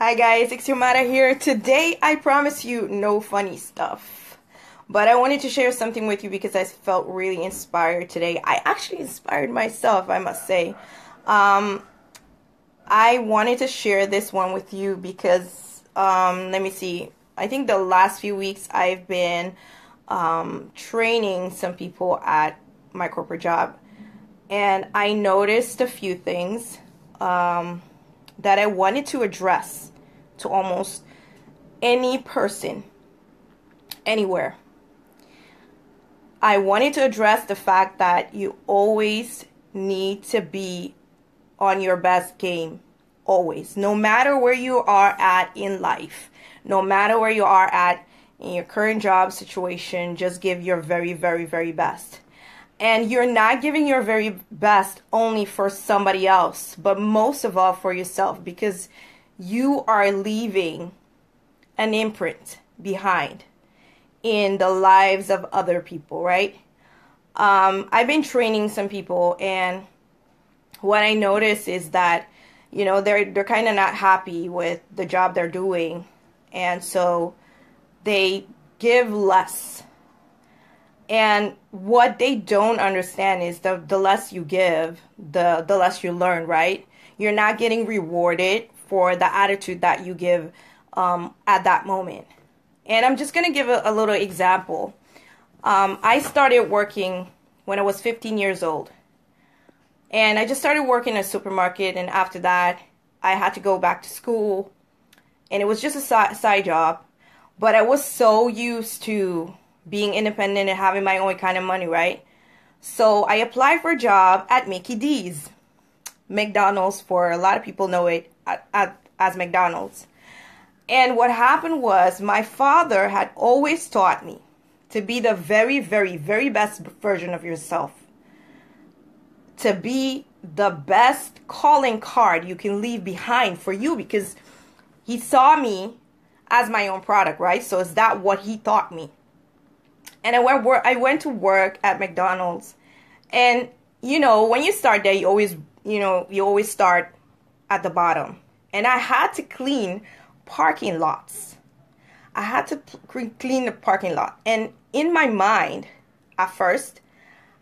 Hi guys, Ixiomara here. Today I promise you no funny stuff. But I wanted to share something with you because I felt really inspired today. I actually inspired myself, I must say. I wanted to share this one with you because, let me see. I think the last few weeks I've been training some people at my corporate job. And I noticed a few things that I wanted to address to almost any person, anywhere. I wanted to address the fact that you always need to be on your best game. Always. No matter where you are at in life, no matter where you are at in your current job situation, just give your very, very, very best. And you're not giving your very best only for somebody else, but most of all for yourself, because you are leaving an imprint behind in the lives of other people, right? I've been training some people, and what I notice is that, you know, they're kind of not happy with the job they're doing, and so they give less. And what they don't understand is the less you give, the less you learn, right? You're not getting rewarded for the attitude that you give at that moment. And I'm just going to give a little example. I started working when I was 15 years old. And I just started working in a supermarket. And after that, I had to go back to school. And it was just a side job. But I was so used to being independent and having my own kind of money, right? So I applied for a job at Mickey D's. McDonald's, for a lot of people know it as McDonald's. And what happened was my father had always taught me to be the very, very, very best version of yourself. To be the best calling card you can leave behind for you, because he saw me as my own product, right? So is that what he taught me? And I went to work at McDonald's. And, you know, when you start there, you always start at the bottom. And I had to clean parking lots. I had to clean the parking lot. And in my mind, at first,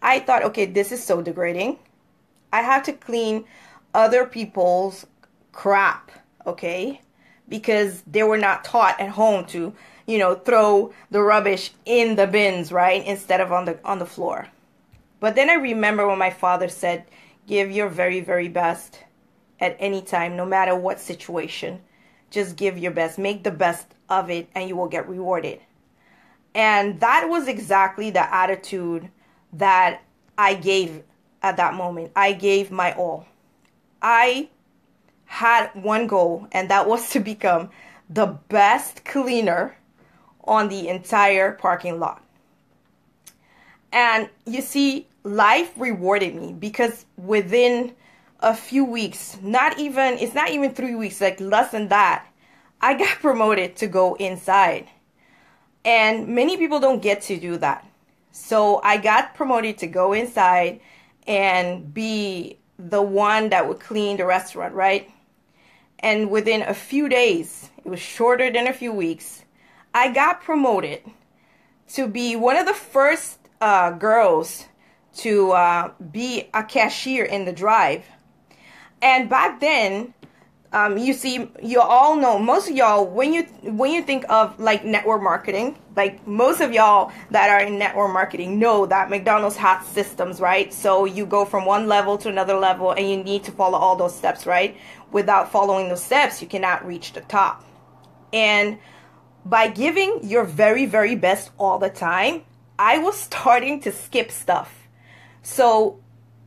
I thought, okay, this is so degrading. I have to clean other people's crap, okay? Because they were not taught at home to, you know, throw the rubbish in the bins, right? Instead of on the floor. But then I remember when my father said, give your very, very best at any time, no matter what situation. Just give your best. Make the best of it and you will get rewarded. And that was exactly the attitude that I gave at that moment. I gave my all. I had one goal, and that was to become the best cleaner on the entire parking lot. And you see, life rewarded me because within a few weeks, it's not even 3 weeks, like less than that, I got promoted to go inside. And many people don't get to do that. So I got promoted to go inside and be the one that would clean the restaurant, right? And within a few days, it was shorter than a few weeks, I got promoted to be one of the first girls to be a cashier in the drive. And back then, you see, you all know, most of y'all, when you think of like network marketing, like most of y'all that are in network marketing know that McDonald's has systems, right? So you go from one level to another level and you need to follow all those steps, right? Without following those steps, you cannot reach the top. And by giving your very, very best all the time, I was starting to skip stuff. So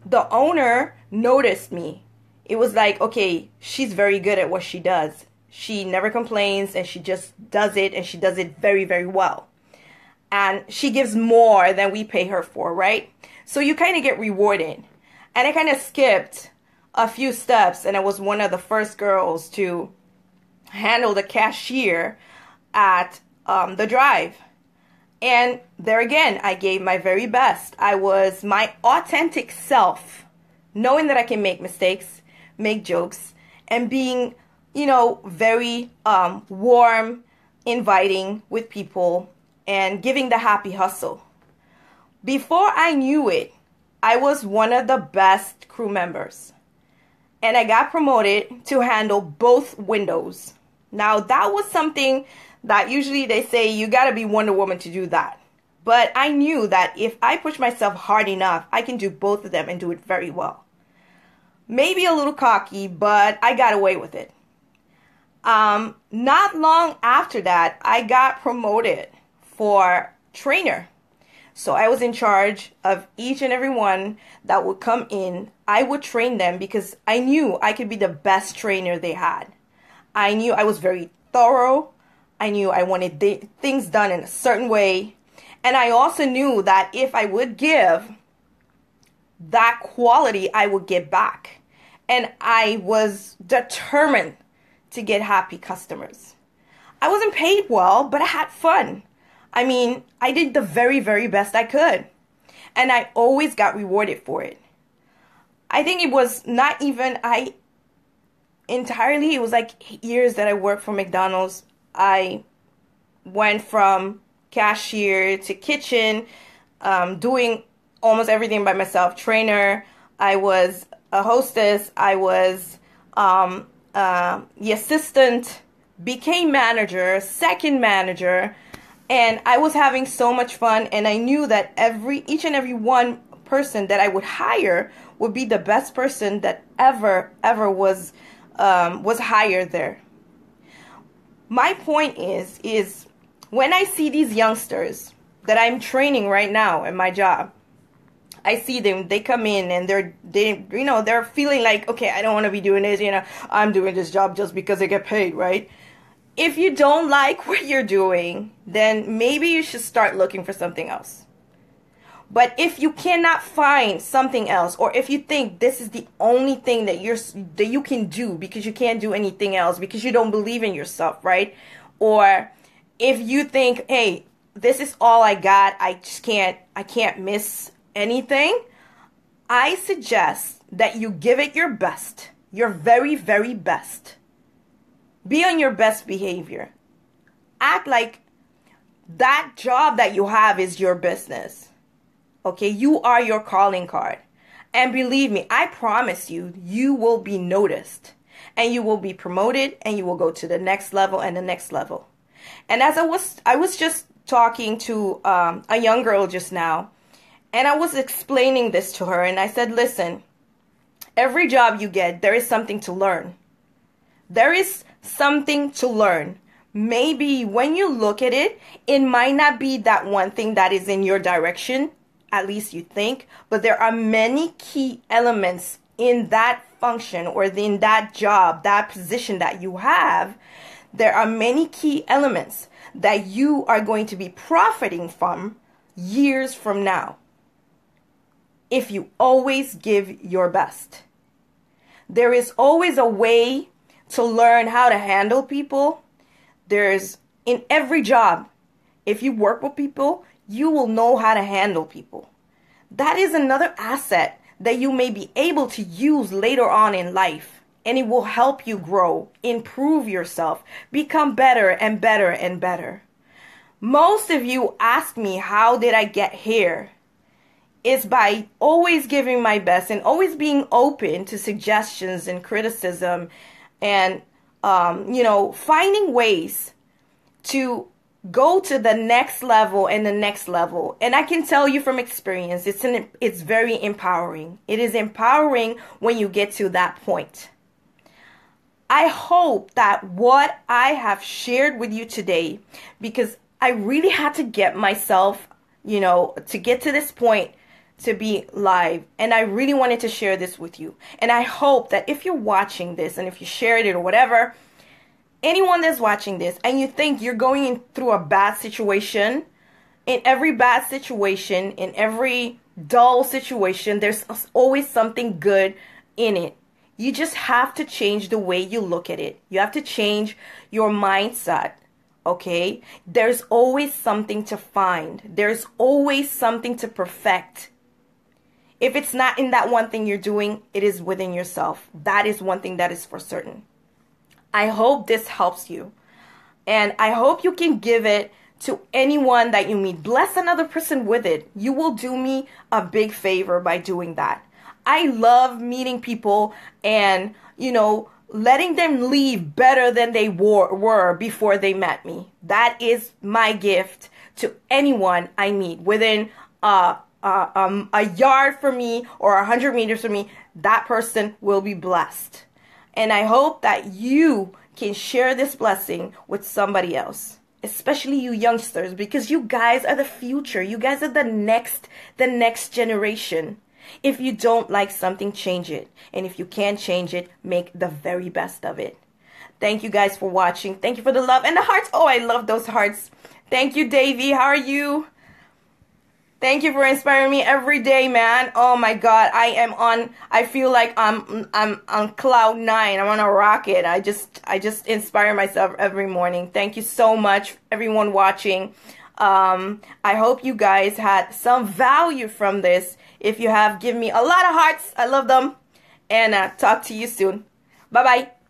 the owner noticed me. It was like, okay, she's very good at what she does. She never complains and she just does it, and she does it very, very well. And she gives more than we pay her for, right? So you kind of get rewarded. And I kind of skipped a few steps, and I was one of the first girls to handle the cashier at the drive. And there again, I gave my very best. I was my authentic self, knowing that I can make mistakes, make jokes, and being very warm, inviting with people, and giving the happy hustle. Before I knew it, I was one of the best crew members. And I got promoted to handle both windows. Now, that was something that usually they say you got to be Wonder Woman to do that. But I knew that if I push myself hard enough, I can do both of them and do it very well. Maybe a little cocky, but I got away with it. Not long after that, I got promoted for trainer. So I was in charge of each and every one that would come in. I would train them because I knew I could be the best trainer they had. I knew I was very thorough. I knew I wanted things done in a certain way. And I also knew that if I would give that quality, I would get back. And I was determined to get happy customers. I wasn't paid well, but I had fun. I mean, I did the very, very best I could. And I always got rewarded for it. I think it was not even, it was like 8 years that I worked for McDonald's. I went from cashier to kitchen, doing almost everything by myself. Trainer, I was a hostess, I was the assistant, became manager, second manager, and I was having so much fun. And I knew that each and every one person that I would hire would be the best person that ever was hired there. My point is when I see these youngsters that I'm training right now in my job, I see them, they come in and they're feeling like, okay, I don't want to be doing this, I'm doing this job just because I get paid, right? If you don't like what you're doing, then maybe you should start looking for something else. But if you cannot find something else, or if you think this is the only thing that you can do because you can't do anything else, because you don't believe in yourself, right? Or if you think, hey, this is all I got, I can't miss anything, I suggest that you give it your best, your very, very best. Be on your best behavior. Act like that job that you have is your business. Okay, you are your calling card. And believe me, I promise you, you will be noticed. And you will be promoted, and you will go to the next level and the next level. And as I was just talking to a young girl just now, and I was explaining this to her, and I said, listen, every job you get, there is something to learn. There is something to learn. Maybe when you look at it, it might not be that one thing that is in your direction, at least you think, but there are many key elements in that function or in that job, that position that you have. There are many key elements that you are going to be profiting from years from now if you always give your best. There is always a way to learn how to handle people. There's in every job, if you work with people, you will know how to handle people. That is another asset that you may be able to use later on in life, and it will help you grow, improve yourself, become better and better and better. Most of you ask me, how did I get here? It's by always giving my best and always being open to suggestions and criticism, and finding ways to go to the next level and the next level. And I can tell you from experience, it's very empowering. It is empowering when you get to that point. I hope that what I have shared with you today, because I really had to get myself, to get to this point to be live, and I really wanted to share this with you. And I hope that if you're watching this and if you shared it or whatever, anyone that's watching this and you think you're going through a bad situation, in every bad situation, in every dull situation, there's always something good in it. You just have to change the way you look at it. You have to change your mindset. Okay? There's always something to find. There's always something to perfect. If it's not in that one thing you're doing, it is within yourself. That is one thing that is for certain. I hope this helps you. And I hope you can give it to anyone that you meet. Bless another person with it. You will do me a big favor by doing that. I love meeting people and, letting them leave better than they were before they met me. That is my gift to anyone I meet within a yard from me or 100 meters from me. That person will be blessed. And I hope that you can share this blessing with somebody else, especially you youngsters, because you guys are the future. You guys are the next generation. If you don't like something, change it. And if you can't change it, make the very best of it. Thank you guys for watching. Thank you for the love and the hearts. Oh, I love those hearts. Thank you, Davey. How are you? Thank you for inspiring me every day, man. Oh my God, I feel like I'm on cloud 9. I'm on a rocket. I just inspire myself every morning. Thank you so much, everyone watching. I hope you guys had some value from this. If you have, give me a lot of hearts. I love them. And talk to you soon. Bye-bye.